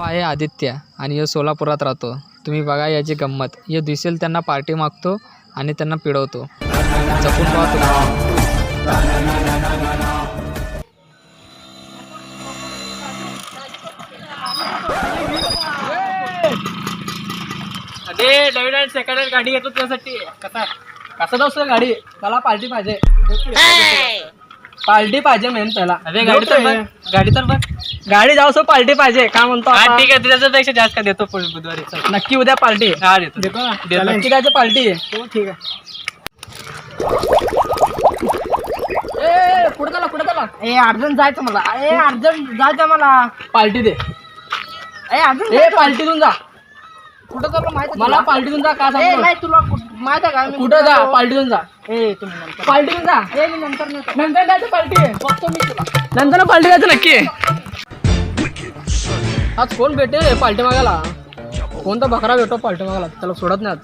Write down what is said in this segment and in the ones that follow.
आहे आदित्य आणि यो सोलापुरात राहतो. तुम्ही बघा याची गंमत. यो दिसेल त्यांना पार्टी मागतो आणि त्यांना पिडवतो. जपून पाहतो. अरे नवीन आणि सेकंड हँड गाडी घेतो त्यासाठी. कसं जाऊ गाडी, मला पार्टी पाहिजे. पार्टी पाहिजे मेन त्याला. अरे गाडी तर बघ गाडी जाऊ सो पार्टी पाहिजे. का म्हणतो ठीक आहे, त्याच्यापेक्षा जास्त का देतो बुधवारी. नक्की उद्या पार्टी. हा देतो नक्की द्यायची पार्टी. ठीक आहे. कुठे चला अर्जंट जायचं मला. अर्जंट जायचं मला. पार्टी दे. पार्टीतून जा. कुठं चाललो माहिती मला. पार्टीतून जा. का नाही तुला माहित आहे का कुठं जा. पार्टीतून जा. तुम्ही पार्टीतून जा. नंतर जायचं पार्टी. बघतो मी तुला नंतर पार्टी जायचं नक्की. आज कोण भेटे पार्टी मागायला. कोणता बकरा भेटो पार्टी मागायला. त्याला सोडत नाही आज.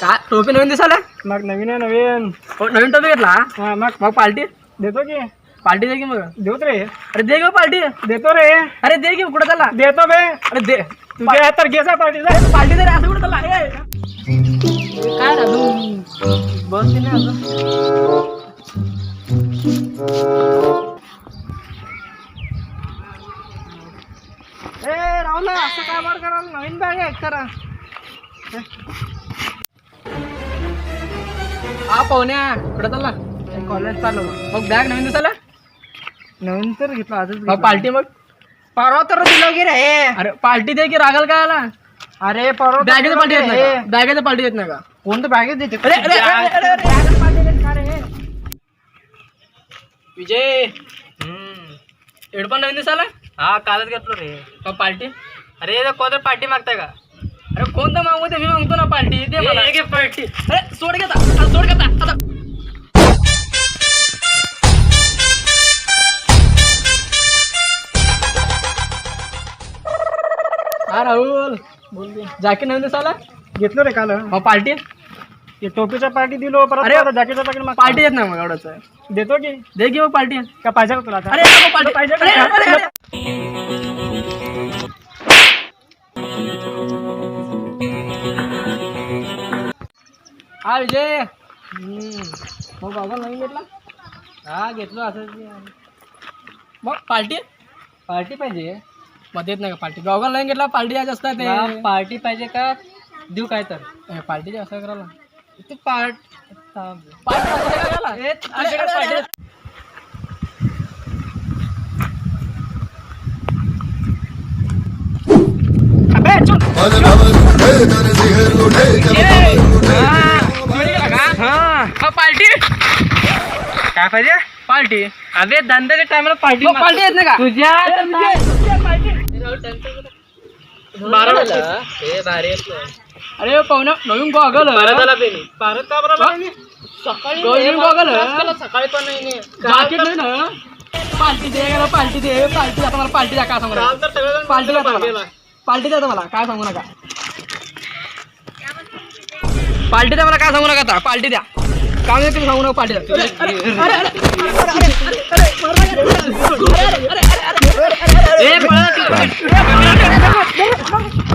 काय टोपी नवीन दिसायला. मग नवीन आहे. नवीन टोपी घेतला. मग पार्टी देतो की. पार्टी दे की. मग देतो रे. अरे दे ग पार्टी. देतो रे. अरे दे की. कुठं त्याला देतो बे. अरे दे तुझ्या तर घे पार्टी. पार्टी दे रे. असं कुठं त्याला काय अजून बस नाही अजून. राहू ना असं काय बार करा. नवीन बॅग आहे करा. हा पाहुण्या कुठं चालला. कॉलेज चाललो. मग बॅग नवीन दिसायला. नवीन तर घेतला आजच. मग पार्टी. मग परवा तर दिलं की रे. अरे पार्टी दे की. रागाल काय आला. अरे परवा बॅगेचं पार्टी देत नाही. बॅगेचं पार्टी देत नाही का. कोणतं बॅगेच देते. विजय हेडफोन नवीन दिसायला. हा कालच घेतलो रे. मग पार्टी. अरे कोणतं पार्टी मागताय का. अरे कोणतं मागू ते. मी मागतो ना पार्टी. दे मला पार्टी. अरे सोड घेता. सोड घेता आता. हा राहुल बोल. जॅकेट नवीन दिसायला घेतलो रे काल. मग पार्टी. टोपीचा पार्टी दिलो परत. अरे जॅकेटचा पार्टी. मग पार्टी येत नाही. मग एवढंच देतो की. दे की. मग पार्टी का पाहिजे का तुला. अरे पार्टी पाहिजे. हा विजय. मग बाबा नवीन घेतला. हा घेतलो असं. मग पार्टी. पार्टी पाहिजे. मग देत नाही का पार्टी. गॉगल नाही घेतला. पार्टी द्यायची असतात ते. पार्टी पाहिजे का देऊ काय तर. पार्टी असं करायला तू पार्टी काय पाहिजे. पार्टी. अरे धंद्याच्या टायमाला पार्टी. पार्टी येत नाही का तुझ्या. अरे पाहुणा नवीन गॉगल. सकाळी सकाळी पण नाही. जॅकेट नाही ना. पार्टी दे. पार्टी दे. पार्टी आता मला पार्टी द्या. काय सांगू नका. पार्टी द्या. पार्टी द्या मला. काय सांगू नका. पार्टी द्या मला. काय सांगू नका आता. पार्टी द्या. काय नाही तुम्ही सांगू नका. पार्टी द्या.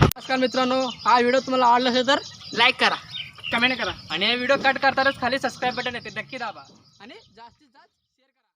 नमस्कार मित्रांनो, हा व्हिडिओ तुम्हाला आवडला असेल तर लाईक करा, कमेंट करा आणि हा व्हिडिओ कट करतानाच खाली सबस्क्राईब बटन येते नक्की दाबा आणि जास्तीत जास्त शेअर करा.